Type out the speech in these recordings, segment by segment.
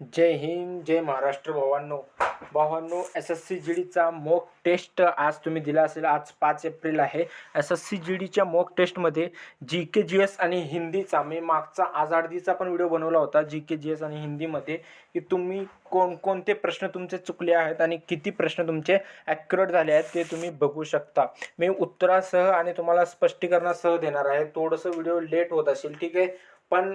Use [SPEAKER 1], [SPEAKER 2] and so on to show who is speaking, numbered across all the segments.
[SPEAKER 1] जय हिंद, जय महाराष्ट्र भावांनो. भावांनो, एस-एस-सी जी डीचा मॉक टेस्ट आज तुम्ही दिला असेल. आज 5 एप्रिल आहे. एस-एस-सी जी डीच्या मॉक टेस्टमध्ये जी के जी एस आणि हिंदीचा मी मागचा आजारदीचा पण व्हिडिओ बनवला होता. जी के जी एस आणि हिंदीमध्ये की तुम्ही कोणकोणते प्रश्न तुमचे चुकले आहेत आणि किती प्रश्न तुमचे ॲक्युरेट झाले आहेत ते तुम्ही बघू शकता. मी उत्तरासह आणि तुम्हाला स्पष्टीकरणासह देणार आहे. थोडंसं व्हिडिओ लेट होत असेल, ठीक आहे, पण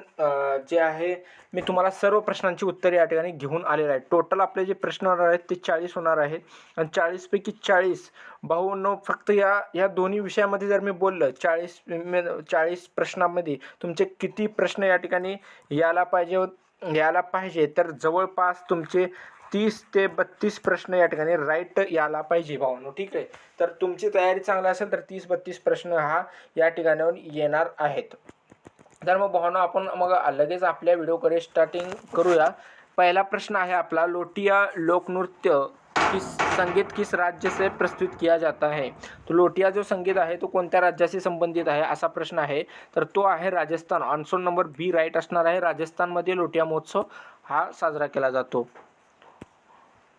[SPEAKER 1] जे आहे मी तुम्हाला सर्व प्रश्नांची उत्तरे या ठिकाणी घेऊन आलेलं आहे. टोटल आपले जे प्रश्न होणार आहेत ते 40 होणार आहेत आणि 40पैकी 40 भाऊंनो फक्त या दोन्ही विषयामध्ये जर मी बोललं 40 प्रश्नांमध्ये तुमचे किती प्रश्न या ठिकाणी यायला पाहिजे तर जवळपास तुमचे 30 ते 32 प्रश्न या ठिकाणी राईट यायला पाहिजे भावांनो, ठीक आहे. तर तुमची तयारी चांगली असेल तर 30-32 प्रश्न हा या ठिकाणाहून येणार आहेत. तर मग भावना आपण मग लगेच आपल्या व्हिडिओकडे स्टार्टिंग करूया. पहिला प्रश्न आहे आपला, लोटिया लोकनृत्य संगीत किस राज्य से प्रस्तुत किया जाता है. तो लोटिया जो संगीत आहे तो कोणत्या राज्याशी संबंधित आहे असा प्रश्न आहे. तर तो आहे राजस्थान. ऑप्शन नंबर बी राईट असणार आहे. राजस्थानमध्ये लोटिया महोत्सव हा साजरा केला जातो.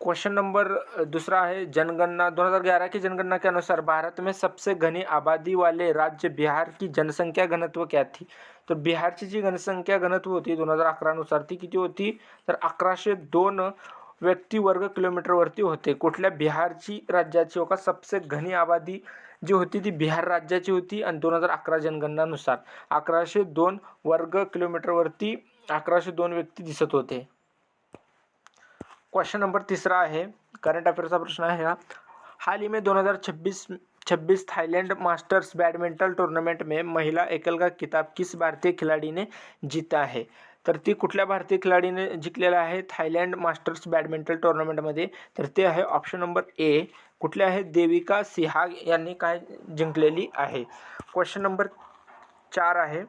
[SPEAKER 1] क्वेश्चन नंबर दूसरा है, जनगणना 2011 की जनगणना के अनुसार भारत में सबसे घनी आबादी वाले राज्य बिहार की जनसंख्या घनत्व क्या थी. तर बिहारची जी जनसंख्या घनत्व होती 2011 नुसार ती किती होती तर 1102 व्यक्ती वर्ग किलोमीटरवरती होते. कुठल्या बिहारची राज्याची का सबसे घनी आबादी जी होती ती बिहार राज्याची होती आणि 2011 जनगणनानुसार 1102 वर्ग किलोमीटरवरती 1102 व्यक्ती दिसत होते. क्वेश्चन नंबर तीसरा आहे, करंट अफेयर्सचा प्रश्न आहे हा. हाल ही में 2026 थाईलैंड मास्टर्स बैडमिंटन टूर्नामेंट में महिला एकल का खिताब किस भारतीय खिलाड़ी ने जीता है. तर ती कुठल्या भारतीय खिलाडीने जिंकलेला आहे थायलंड मास्टर्स बॅडमिंटन टुर्नामेंटमध्ये. तर ते आहे ऑप्शन नंबर ए. कुठले आहे, देविका सिहाग यांनी काय जिंकलेली आहे. क्वेश्चन नंबर 4 आहे,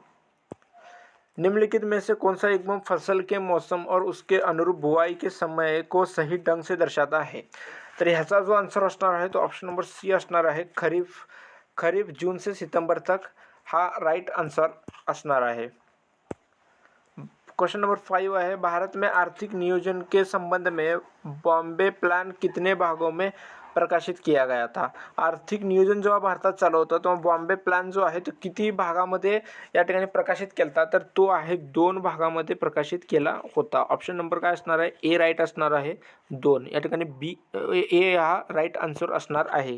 [SPEAKER 1] निम्नलिखित में से कौन सा युग्म फसल के मौसम और उसके अनुरूप बुआई के समय को सही ढंग से दर्शाता है. तर ह्याचा जो आन्सर असणार आहे तो ऑप्शन नंबर सी असणार आहे. खरीफ जून से सितंबर तक हा राईट आन्सर असणार आहे. क्वेश्चन नंबर 5 है, भारत में आर्थिक नियोजन के संबंध में बॉम्बे प्लान कितने भागों में प्रकाशित किया गया था. आर्थिक नियोजन जेव्हा भारतात चालू होतं तेव्हा बॉम्बे प्लॅन जो आहे तो किती भागामध्ये या ठिकाणी प्रकाशित केला तर तो आहे 2 भागामध्ये प्रकाशित केला होता. ऑप्शन नंबर काय असणार आहे, ए राईट असणार आहे. 2 या ठिकाणी बी ए हा राईट आन्सर असणार आहे.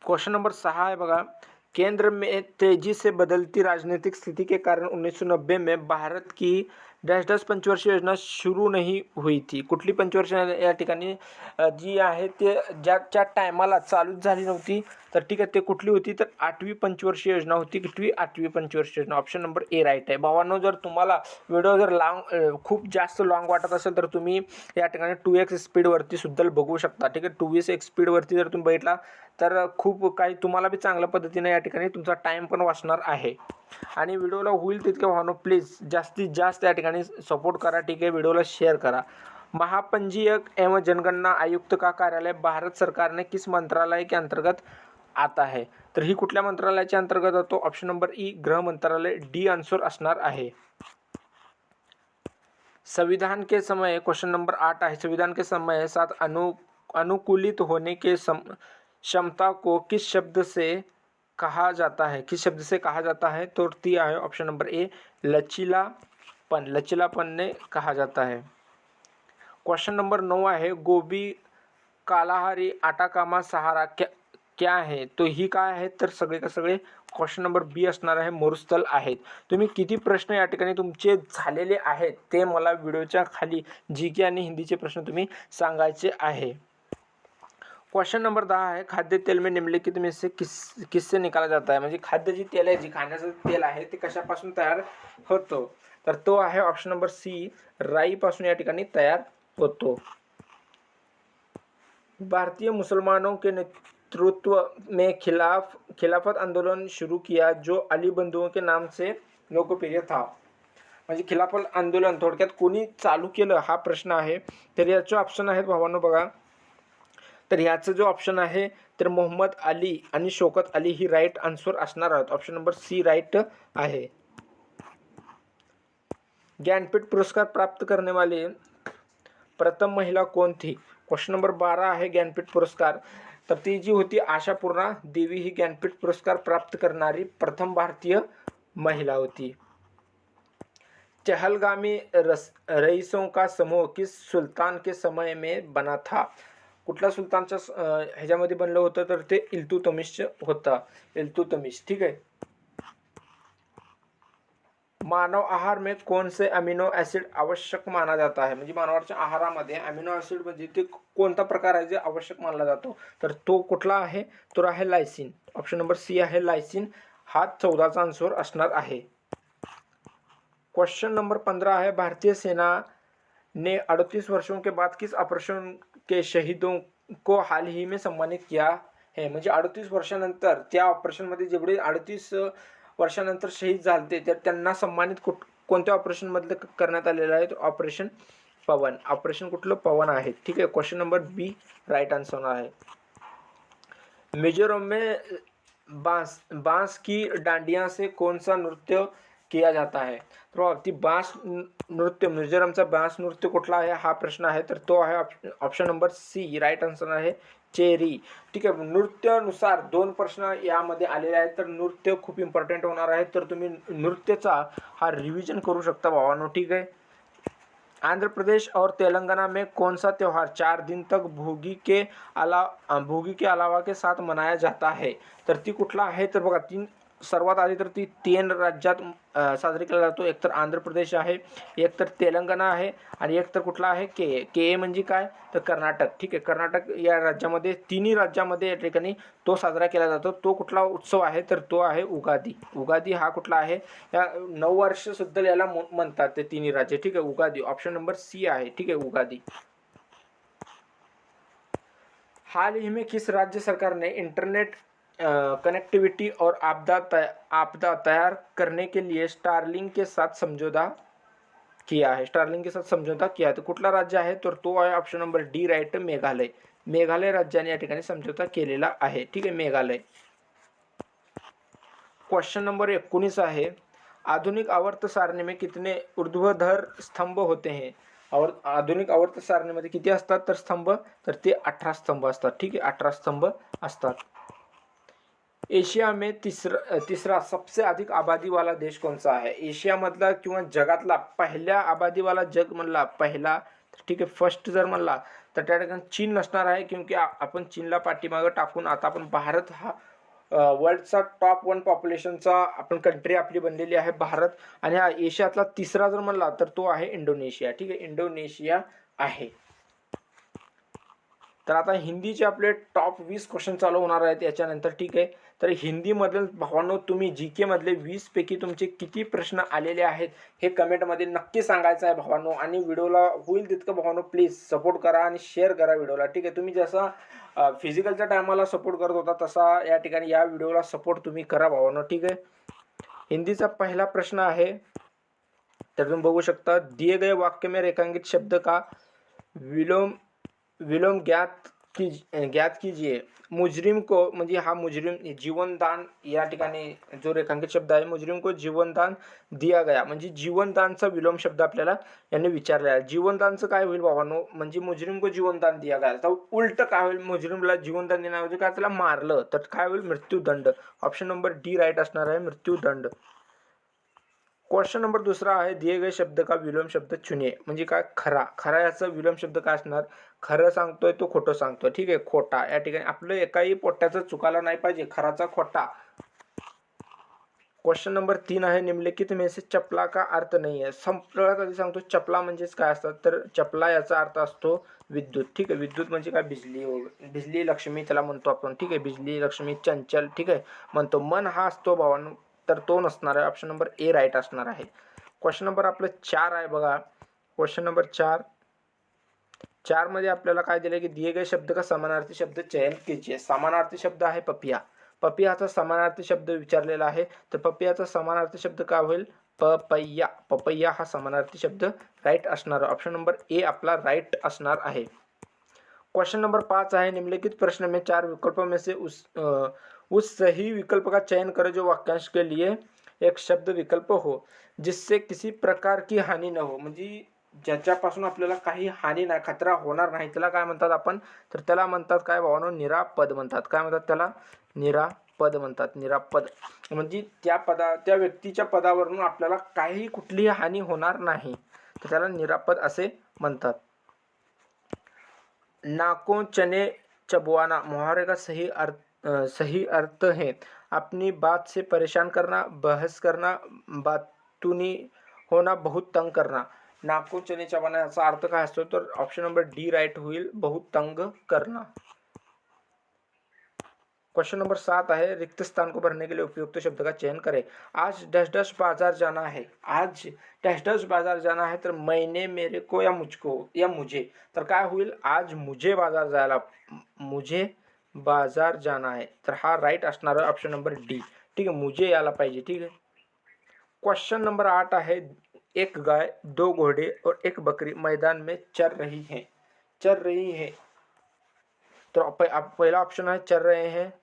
[SPEAKER 1] क्वेश्चन नंबर 6 आहे बघा, केंद्र में तेजी से बदलती राजनीतिक स्थिति के कारण 1990 में भारत की डैश पंचवर्षीय योजना शुरू नहीं हुई थी. कुठली पंचवर्षीय या ठिकाणी जी आहे ते ज्याच्या टायमाला चालूच झाली नव्हती तर ठीक आहे ते कुठली होती तर 8वी पंचवर्षीय योजना होती. कितवी 8वी पंचवर्षीय योजना. ऑप्शन नंबर ए राईट आहे. भावांनो, जर तुम्हाला व्हिडिओ जर खूप जास्त लॉंग वाटत असेल तर तुम्ही या ठिकाणी 2x स्पीडवरती सुद्धा बघू शकता, ठीक आहे. 2x स्पीडवरती जर तुम्ही बघितला तर खूप काही तुम्हाला बी चांगल्या पद्धतीने या ठिकाणी तुमचा टाईम पण वाचणार आहे. आणि व्हिडिओला होईल तितके भावांनो प्लीज जास्तीत जास्त या ठिकाणी सपोर्ट करा, ठीक आहे. व्हिडिओला शेअर करा. महापंजीयक एवं जनगणना आयुक्त का कार्यालय भारत सरकार ने किस मंत्रालय के अंतर्गत आता है. तर ही कुठल्या मंत्रालयाच्या अंतर्गत होतो. ऑप्शन नंबर ई गृह मंत्रालय. डी आन्सर असणार आहे. संविधान के समय क्वेश्चन नंबर 8 आहे, संविधान के समय साथ अनुकूलित होने के क्षमता को किस शब्द से कहा जाता है. किस शब्द से कहा जाता है तो ती आहे ऑप्शन नंबर ए लचीलापन. लचीलापन ने कहा जाता है. क्वेश्चन नंबर 9 आहे, गोबी कालाहारी आटाकामा सहारा क्या आहे. तो ही काय आहे तर सगळे का सगळे क्वेश्चन नंबर बी असणार आहे, मरुस्थल आहेत. तुम्ही किती प्रश्न या ठिकाणी तुमचे झालेले आहेत ते मला व्हिडिओच्या खाली जी के आणि हिंदीचे प्रश्न तुम्ही सांगायचे आहे. क्वेश्चन नंबर 10 है, खाद्य तेल में निम्नलिखित में से किससे निकाला जाता है. म्हणजे खाद्य जी तेल आहे, जी खाण्याचं तेल आहे ते कशापासून तयार होतो तर तो आहे ऑप्शन नंबर सी राईपासून या ठिकाणी तयार होतो. भारतीय मुसलमानों के नेतृत्व में खिलाफत आंदोलन शुरू किया जो अली बंधुओं के नाम से लोकप्रिय था. म्हणजे खिलाफत आंदोलन थोडक्यात कोणी चालू केलं हा प्रश्न आहे. तर याचे ऑप्शन आहेत भावांनो बघा. तर ह्याचं जो ऑप्शन आहे तर मोहम्मद अली आणि शौकत अली ही राईट आन्सर असणार आहेत. ऑप्शन नंबर सी राईट आहे. ज्ञानपीठ पुरस्कार प्राप्त करने वाली प्रथम महिला कौन थी? क्वेश्चन नंबर 12 आहे ज्ञानपीठ पुरस्कार, तर ती जी होती आशापूर्णा देवी ही ज्ञानपीठ पुरस्कार प्राप्त करणारी प्रथम भारतीय महिला होती. चहलगामी रईसों का समूह किस सुल्तान के समय में बना था? कुठल्या सुलतानच्या ह्याच्यामध्ये बनलं होतं? तर ते इल्तुतमिश होता, इल्तुतमिश. ठीक आहे. मानव आहार में कौन से अमीनो ऍसिड आवश्यक माना जाता है? म्हणजे मानवाच्या आहारामध्ये अमिनो ऍसिड म्हणजे ते कोणता प्रकार आहे जे आवश्यक मानला जातो? तर तो कुठला आहे? तो आहे लायसिन. ऑप्शन नंबर सी आहे लायसिन. हा 14चा आन्सर असणार आहे. क्वेश्चन नंबर 15 है, भारतीय सेना ने 38 वर्षों के बाद किस ऑपरेशन के शहीदों को हाल ही में सम्मानित किया है? म्हणजे 38 वर्षानंतर त्या ऑपरेशनमध्ये जेवढे 38 वर्षानंतर शहीद झाले तर त्यांना सम्मानित कोणत्या ऑपरेशन मधले करण्यात आलेलं आहे? ऑपरेशन पवन. ऑपरेशन कुठलं? पवन आहे. ठीक आहे. क्वेश्चन नंबर बी राइट आंसर आहे. मिजोरम में बांस की डांडिया से कौन सा नृत्य किया जाता है? तर ती बांस नृत्य, मिझोरमचा बांस नृत्य कुठला आहे हा प्रश्न आहे, तर तो आहे option number C. Right answer आहे चेरी. ठीक आहे. नृत्यानुसार 2 प्रश्न यामध्ये आलेले आहेत, तर नृत्य खूप इम्पॉर्टंट होणार आहे, तर तुम्ही नृत्यचा हा रिव्हिजन करू शकता भावांनो. ठीक आहे. आंध्र प्रदेश और तेलंगाना में कौन सा त्यौहार 4 दिन तक भोगी के अलावा के साथ मनाया जाता है? तर ती कुठला आहे? तर बघा, सर्वात आधी तर ती 3 राज्यात साजरी केला जातो. एक तर आंध्र प्रदेश आहे, एक तर तेलंगणा आहे आणि एक तर कुठला आहे? के म्हणजे काय? तर कर्नाटक. ठीक आहे. कर्नाटक या राज्यामध्ये, तिन्ही राज्यामध्ये या ठिकाणी तो साजरा केला जातो. तो कुठला उत्सव आहे? तर तो आहे उगादी. उगादी हा कुठला आहे? या नववर्ष सुद्धा याला म्हणतात ते तिन्ही राज्य. ठीक आहे. उगादी ऑप्शन नंबर सी आहे. ठीक आहे. उगादी. हाल ही में किस राज्य सरकार ने इंटरनेट कनेक्टिविटी और आपदा तैयार करने के लिए स्टारलिंक के साथ समझौता किया है? स्टारलिंक के साथ समझौता किया है. तो कुठला राज्य आहे? तर तो आहे option number D right, Meghalaya. Meghalaya राज्याने या ठिकाणी समझौता केलेला आहे. ठीक आहे. मेघालय. क्वेश्चन नंबर 19 आहे, आधुनिक आवर्त सारणी में कितने ऊर्ध्वाधर स्तंभ होते हैं? और आधुनिक आवर्त सारणीमध्ये किती असतात तर स्तंभ? तर ते 18 स्तंभ असतात. ठीक आहे. 18 स्तंभ असतात. एशिया में तिसरा सबसे अधिक आबादी वाला देश कौन सा है? एशियामधला किंवा जगातला पहिल्या आबादी वाला जग म्हणला पहिला, ठीक आहे, फर्स्ट जर म्हणला तर त्या ठिकाणी चीन नसणार आहे, क्योंकि आपण चीनला पाठीमागं टाकून आता आपण भारत हा वर्ल्डचा टॉप 1 पॉप्युलेशनचा आपण कंट्री आपली बनलेली आहे भारत. आणि हा एशियातला तिसरा जर म्हणला तर तो आहे इंडोनेशिया. ठीक आहे. इंडोनेशिया आहे. तर आता हिंदीचे आपले टॉप 20 क्वेश्चन चालू होणार आहेत याच्यानंतर. ठीक आहे. तर हिंदीमधील भावांनो, तुम्ही जी के मधले 20 पैकी तुमचे किती प्रश्न आलेले आहेत हे कमेंटमध्ये नक्की सांगायचं आहे भावांनो. आणि व्हिडिओला होईल तितकं भावांनो प्लीज सपोर्ट करा आणि शेअर करा व्हिडिओला. ठीक आहे. तुम्ही जसा फिजिकलच्या टायमाला सपोर्ट करत होता तसा या ठिकाणी या व्हिडिओला सपोर्ट तुम्ही करा भावांनो. ठीक आहे. हिंदीचा पहिला प्रश्न आहे, तर तुम्ही बघू शकता, दिए गए वाक्य में रेखांकित शब्द का विलोम ज्ञात कीजिए. मुजरिम को, म्हणजे हा मुजरिम जीवनदान या ठिकाणी जो रेखांकित शब्द आहे, मुजरिम को जीवनदान दिया गया, म्हणजे जीवनदानचा विलोम शब्द आपल्याला यांनी विचारला आहे. जीवनदानचं काय होईल भावांनो? म्हणजे मुजरिम को जीवनदान दिया गया, तर उलट काय होईल? मुजरिमला जीवनदान देण्याऐवजी काय त्याला मारलं तर काय होईल? मृत्यूदंड. ऑप्शन नंबर डी राईट असणार आहे, मृत्यूदंड. क्वेश्चन नंबर दुसरा आहे, दिए गए शब्द का विलोम शब्द चुनिए. म्हणजे काय? खरा. खरा याचा विलोम शब्द काय असणार? खरं सांगतोय तो खोटं सांगतोय. ठीक आहे. खोटा. या ठिकाणी आपलं एकाही पोट्याचं चुकायला नाही पाहिजे, खराचा खोटा. क्वेश्चन नंबर 3 आहे, निम्नलिखित में से चपला का अर्थ नाही आहे. संपला कधी सांगतो चपला म्हणजेच काय असतात? तर चपला याचा अर्थ असतो विद्युत. ठीक आहे. विद्युत म्हणजे काय? बिजली. बिजली लक्ष्मी त्याला म्हणतो आपण. ठीक आहे. बिजली लक्ष्मी चंचल. ठीक आहे. म्हणतो. मन हा असतो भावांनो, तर तो नसणार आहे. ऑप्शन नंबर ए राईट असणार आहे. क्वेश्चन नंबर आपलं 4 आहे बघा. क्वेश्चन नंबर 4 मध्ये आपल्याला काय दिले की दिए गए शब्द का समानार्थी शब्द चयन कीजिए. समानार्थी शब्द आहे पपिया. पपियाचा समानार्थी शब्द विचारलेला आहे, तर पपियाचा समानार्थी शब्द काय होईल? पपैया. पपैया हा समानार्थी शब्द राईट असणार. ऑप्शन नंबर ए आपला राईट असणार आहे. क्वेश्चन नंबर 5 आहे, निम्नलिखित प्रश्न में 4 विकल्पों में से उस सही विकल्प का चयन करें जो वाक्यांश के लिए एक शब्द विकल्प हो जिससे किसी प्रकार की हानी न हो, म्हणजे ज्याच्यापासून आपल्याला काही हानी नाही, खतरा होणार नाही, त्याला काय म्हणतात आपण, तर त्याला म्हणतात काय भावानो, निरापद म्हणतात. काय म्हणतात त्याला, निरापद म्हणतात. निरापद म्हणजे त्या व्यक्तीच्या पदावरून आपल्याला काही कुठलीही हानी होणार नाही, तर त्याला निरापद असे म्हणतात. नाको चने चबवाना मुहावरे का सही अर्थ है अपनी बात से परेशान करना, बहस करना, बातूनी होना, बहुत तंग करना. नाको चने चबाना याचा अर्थ काय असतो, तर ऑप्शन नंबर डी राईट होईल, बहुत तंग करना. क्वेश्चन नंबर 7 है, रिक्त स्थान को भरने के लिए उपयुक्त शब्द का चयन करें. आज डैश डैश बाजार जाना है. आज डैश डैश बाजार जाना है, तर मैंने, मेरे को या मुझको या मुझे, तर काय होईल, आज मुझे बाजार जायला, मुझे बाजार जाना है, तर हा राईट असणार आहे ऑप्शन नंबर डी. ठीक आहे, मुझे यायला पाहिजे. ठीक आहे. क्वेश्चन नंबर 8 आहे, एक गाय, दो घोड़े और एक बकरी मैदान में चर रही है. चर रही है, तो पहला ऑप्शन है चल रहे हैं,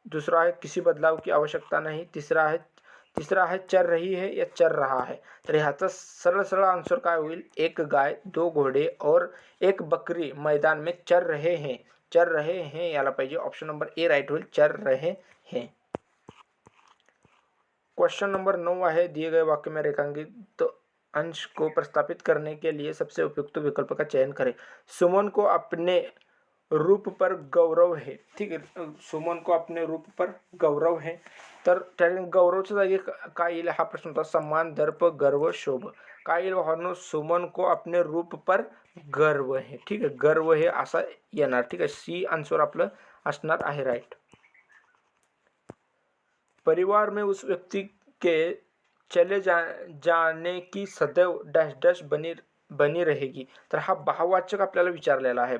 [SPEAKER 1] दूसरा है किसी बदलाव की आवश्यकता नहीं, तीसरा है चल रही है या चल रहा है. तर ह्याचा सरळ सरळ आन्सर काय होईल, एक गाय, दो घोड़े और एक बकरी मैदान में चल रहे हैं. चल रहे हैं याला पाहिजे, ऑप्शन नंबर ए राइट होईल, चल रहे हैं. क्वेश्चन नंबर 9 है, दिए गए वाक्य में रेखांकित अंश को प्रस्तापित करने के लिए सबसे उपयुक्त विकल्प का चयन करें. सुमन को अपने रूप पर गौरव है. ठीक आहे, सुमन को अपने रूप पर गौरव है, तर त्या गौरवच्या जागी काय येईल हा प्रश्न होता, सम्मान, दर्प, गर्व, शोभ. काय येईल भावांनो, सुमन को अपने रूप पर गर्व है. ठीक आहे, गर्व हे असा येणार. ठीक आहे, सी आन्सर आपलं असणार आहे राईट. परिवार में उस व्यक्ति के चले जाने की सदैव डैश डैश बनी रहेगी. तर हा भाववाचक आपल्याला विचारलेला आहे,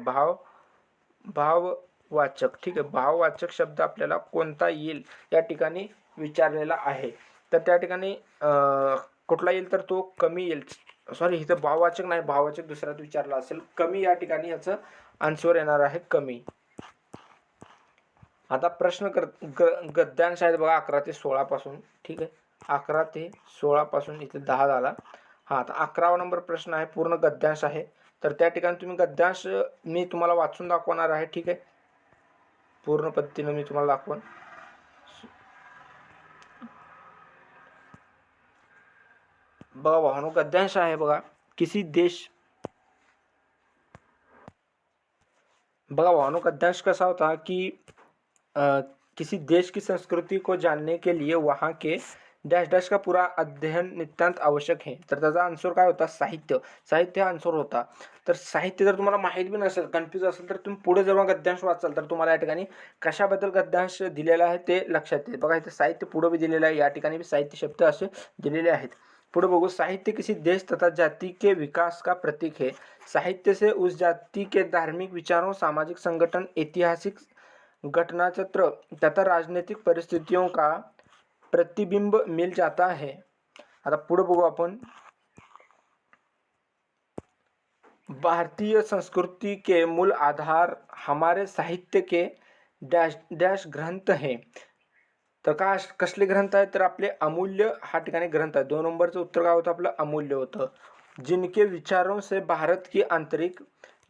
[SPEAKER 1] भाववाचक. ठीक आहे, भाववाचक शब्द आपल्याला कोणता येईल या ठिकाणी विचारलेला आहे. तर त्या ठिकाणी कुठला येईल, तर तो कमी येईल. सॉरी, इथं भाववाचक नाही, भाववाचक दुसऱ्यात विचारला असेल. कमी या ठिकाणी याचं आन्सर येणार आहे, कमी. आता प्रश्न गद्यांश आहेत बघा 11 ते 16 पासून. ठीक आहे, 11 ते 16 पासून इथे 10 झाला. हा, आता 11वा नंबर प्रश्न आहे, पूर्ण गद्यांश आहे. तर त्या ठिकाणी तुम्ही गद्यांश मी तुम्हाला वाचून दाखवणार आहे. ठीक आहे, पूर्ण पद्धतीने मी तुम्हाला दाखवण. बघा भावानो, गद्यांश आहे बघा, बघा भावानो, गद्यांश कसा होता की किसी देश की संस्कृति को जानने के लिए वहाँ के डैश डैश का पूरा अध्ययन नितांत आवश्यक है. तर त्याचा आन्सर काय होता, साहित्य. साहित्य हा आन्सर होता. तर साहित्य जर तुम्हाला माहीत बी नसेल, कन्फ्यूज असेल, तर तुम्ही पुढे जेव्हा गद्यांश वाचाल तर तुम्हाला या ठिकाणी कशाबद्दल गद्यांश दिलेला आहे ते लक्षात येईल. बघा इथे साहित्य पुढे बी दिलेलं आहे, या ठिकाणी बी साहित्य शब्द असे दिलेले आहेत. पुढे बघू, साहित्य किसी देश तथा जाति के विकास का प्रतीक है. साहित्य से उस जाति के धार्मिक विचारों, सामाजिक संगठन, ऐतिहासिक घटनाचक्र तथा राजनीतिक परिस्थितियों का प्रतिबिंब मिल जाता है. आता पुढे बघू आपण, भारतीय संस्कृति के मूल आधार हमारे साहित्य के डैश डैश ग्रंथ हैं. तर का कसले ग्रंथ आहेत, तर आपले अमूल्य हा ठिकाणी ग्रंथ आहे. 2 नंबरचं उत्तर काय होतं, आपलं अमूल्य होतं. जिनके विचारों से भारत की आंतरिक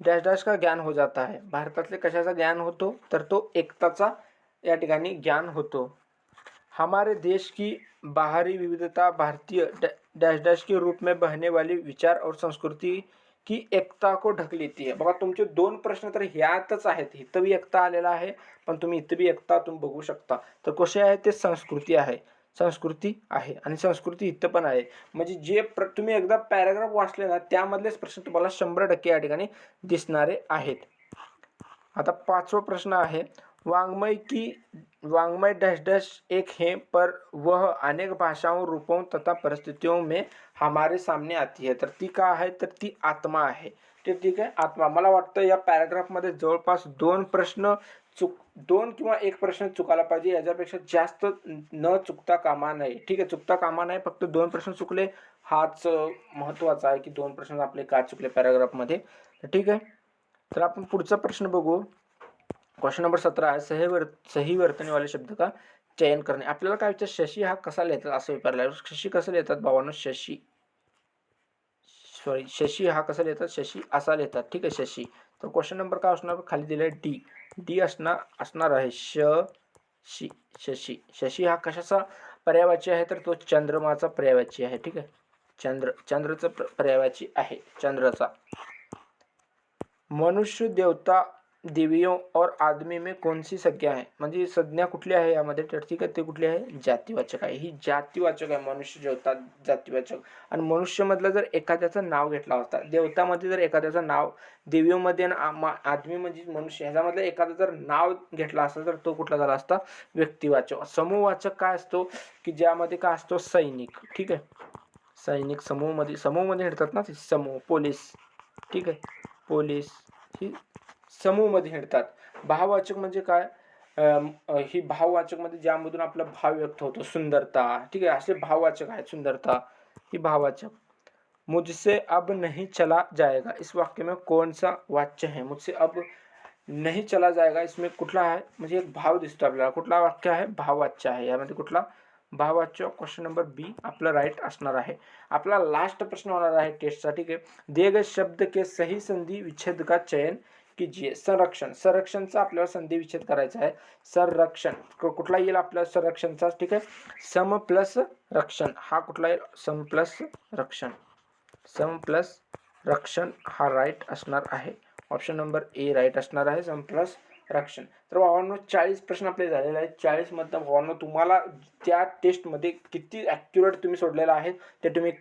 [SPEAKER 1] डैश डैश का ज्ञान हो जाता है. भारतातले कशाचा ज्ञान होतो, तर तो एकताचा या ठिकाणी ज्ञान होतो. हमारे देश की बाहरी विविधता भारतीय डैश डैश के रूप में बहने वाली विचार और संस्कृती की एकता को ढक लेती है. बघा तुमचे 2 प्रश्न तर ह्यातच आहेत. इथं बी एकता आलेला आहे, पण तुम्ही इथं बी एकता तुम्ही बघू शकता. तर कसे आहे ते, संस्कृती आहे, संस्कृती आहे, आणि संस्कृती इथं पण आहे. म्हणजे जे तुम्ही एकदा पॅराग्राफ वाचले ना, त्यामधलेच प्रश्न तुम्हाला 100% या ठिकाणी दिसणारे आहेत. आता 5वा प्रश्न आहे, वाङ्मय डैश डैश एक है पर वह अनेक भाषाओं, रूपों तथा परिस्थितियों में हमारे सामने आती है. तर ती का आहे, तर ती आत्मा आहे. ठीक आहे, आत्मा. मला वाटतं या पॅराग्राफमध्ये जवळपास 2 किंवा 1 प्रश्न चुकायला पाहिजे, याच्यापेक्षा जास्त न चुकता कामा नये. ठीक आहे, चुकता कामा नये, फक्त 2 प्रश्न चुकले हाच महत्त्वाचा आहे की 2 प्रश्न आपले का चुकले पॅराग्राफमध्ये. ठीक आहे, तर आपण पुढचा प्रश्न बघू. क्वेश्चन नंबर 17 है, सही वर्तने वाले शब्द का चयन करणे. आपल्याला काय विचार शशी हा कसा लिहितात असं विचारलं. शशी कसं लिहितात भावांनो? शशी हा कसा लिहितात? शशी असा लिहितात. ठीक आहे, शशी. तर क्वेश्चन नंबर काय असणार? खाली दिलाय डी. डी असणार आहे शशी. शशी हा कशाचा पर्यायवाची आहे? तर तो चंद्रमाचा पर्यायवाची आहे. ठीक आहे, चंद्रचा पर्यायवाची आहे, चंद्राचा. मनुष्य, देवता, देवियों और आदमी में कौन सी संज्ञा है? म्हणजे संज्ञा कुठली आहे यामध्ये? तर ठीक आहे, ते कुठली आहे? जातीवाचक आहे. ही जातीवाचक आहे. मनुष्य, देवता, जातीवाचक. आणि मनुष्य मधलं जर एखाद्याचं नाव घेतला होता, देवतामध्ये जर एखाद्याचं नाव, देवीमध्ये आदमी म्हणजे मनुष्य ह्याच्यामधलं एखादं जर नाव घेतला असता तर तो कुठला झाला असता? व्यक्तिवाचक. समूहवाचक काय असतो? की ज्यामध्ये काय असतो? सैनिक. ठीक आहे, सैनिक समूहमध्ये हिंडतात ना ते, समूह. पोलीस. ठीक आहे, पोलीस ही समूहमध्ये हिंडतात. भाववाचक म्हणजे काय? ही भाववाचक मध्ये ज्यामधून आपला भाव व्यक्त होतो. सुंदरता. ठीक आहे, असे भाववाचक आहेत. सुंदरता ही भाववाचक. मुझसे अब नहीं चला जाएगा, इस वाक्य में कौन सा वाच्य है? मुझसे अब नहीं चला जाएगा, इसमें कुठला आहे? म्हणजे एक भाव दिसतो आपल्याला. कुठला वाक्य आहे? भाववाच्य आहे. यामध्ये कुठला? भाववाच्य. क्वेश्चन नंबर बी आपलं राईट असणार आहे. आपला लास्ट प्रश्न होणार आहे टेस्टचा. ठीक आहे, दिए गए शब्द के सही संधि विच्छेद का चयन कीजिए. संरक्षण. संरक्षणचा आपल्याला संधी विच्छेद करायचा आहे. संरक्षण कुठला येईल आपल्या संरक्षणचा? ठीक आहे, सम प्लस रक्षण हा कुठला येईल? सम प्लस रक्षण. सम प्लस रक्षण हा राईट असणार आहे. ऑप्शन नंबर ए राईट असणार आहे, सम प्लस रक्षण. तर भावांनो 40 प्रश्न आपले झालेले आहेत. 40 मधनं भावांनो तुम्हाला त्या टेस्टमध्ये किती ॲक्युरेट तुम्ही सोडलेला आहे ते तुम्ही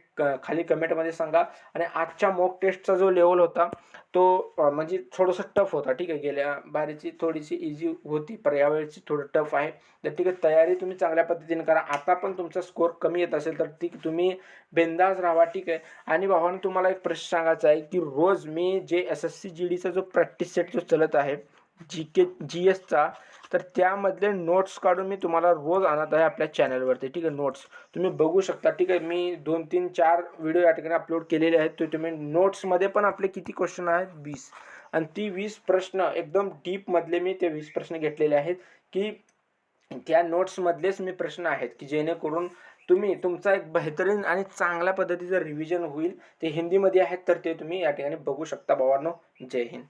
[SPEAKER 1] खाली कमेंटमध्ये सांगा. आणि आजच्या मॉक टेस्टचा जो लेवल होता तो म्हणजे थोडंसं टफ होता. ठीक आहे, गेल्या बारीची थोडीशी इझी होती, पण यावेळेची थोडं टफ आहे. तर ठीक आहे, तयारी तुम्ही चांगल्या पद्धतीने करा. आता पण तुमचा स्कोर कमी येत असेल तर ठीक तुम्ही बिंदास राहा. ठीक आहे, आणि भावांनो तुम्हाला एक प्रश्न सांगायचा आहे की रोज मी जे SSC GDचा जो प्रॅक्टिस सेट जो चलत आहे GSचा, तर त्यामधले नोट्स काढून मी तुम्हाला रोज आणत आहे आपल्या चॅनलवरती. ठीक आहे, नोट्स तुम्ही बघू शकता. ठीक आहे, मी 2 3 4 व्हिडिओ या ठिकाणी अपलोड केलेले आहेत. तो तुम्ही नोट्समध्ये पण आपले किती क्वेश्चन आहेत? 20. आणि ती 20 प्रश्न एकदम डीपमधले मी ते 20 प्रश्न घेतलेले आहेत की त्या नोट्समधलेच मी प्रश्न आहेत की जेणेकरून तुम्ही तुमचा एक बेहतरीन आणि चांगल्या पद्धतीचं रिव्हिजन होईल. ते हिंदीमध्ये आहेत तर ते तुम्ही या ठिकाणी बघू शकता भावांनो. जय हिंद.